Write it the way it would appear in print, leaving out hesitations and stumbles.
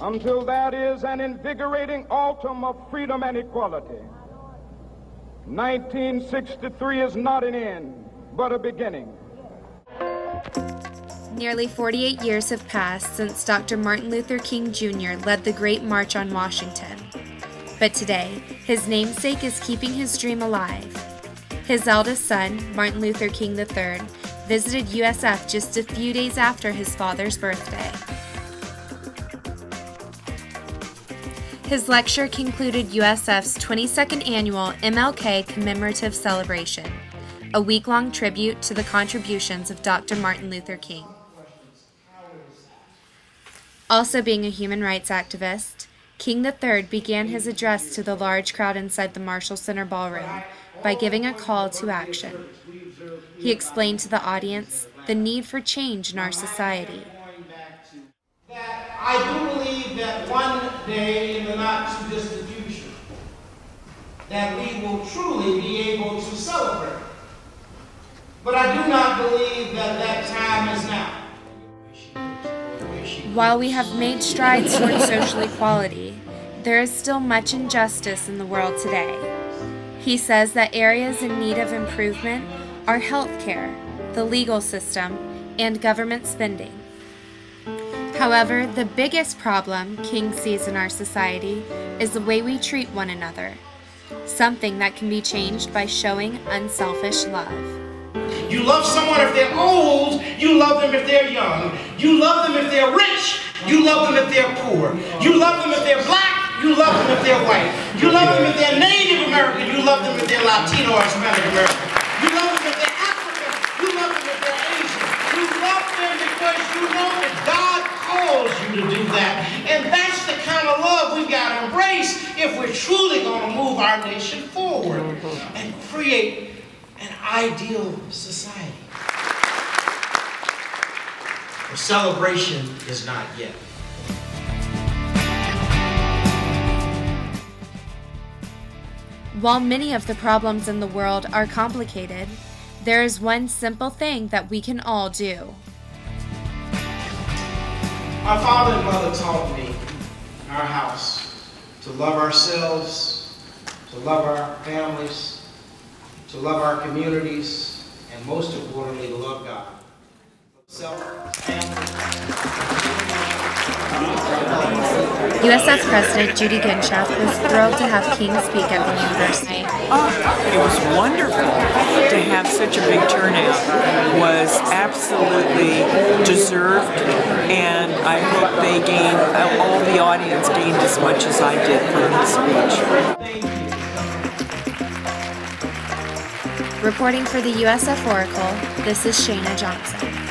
Until that is an invigorating autumn of freedom and equality. 1963 is not an end, but a beginning. Nearly 48 years have passed since Dr. Martin Luther King Jr. led the Great March on Washington. But today, his namesake is keeping his dream alive. His eldest son, Martin Luther King III, visited USF just a few days after his father's birthday. His lecture concluded USF's 22nd annual MLK commemorative celebration, a week-long tribute to the contributions of Dr. Martin Luther King. Also being a human rights activist, King III began his address to the large crowd inside the Marshall Center ballroom by giving a call to action. He explained to the audience the need for change in our society. I do believe that one day in the not-too-distant future, that we will truly be able to celebrate. But I do not believe that that time is now. While we have made strides toward social equality, there is still much injustice in the world today. He says that areas in need of improvement are healthcare, the legal system, and government spending. However, the biggest problem King sees in our society is the way we treat one another, something that can be changed by showing unselfish love. You love someone if they're old, you love them if they're young. You love them if they're rich, you love them if they're poor. You love them if they're black, you love them if they're white. You love them if they're Native American, you love them if they're Latino or Hispanic American. You love them if they're African, you love them if they're Asian. You love them because you know that God calls you to do that. And that's the kind of love we've got to embrace if we're truly going to move our nation forward and create an ideal society. The celebration is not yet. While many of the problems in the world are complicated, there is one simple thing that we can all do. My father and mother taught me in our house to love ourselves, to love our families, to love our communities, and most importantly, to love God. USF President Judy Ginshaft was thrilled to have King speak at the university. It was wonderful to have such a big turnout. It was absolutely deserved, and I hope they gained, all the audience gained as much as I did from his speech. Reporting for the USF Oracle, this is Shana Johnson.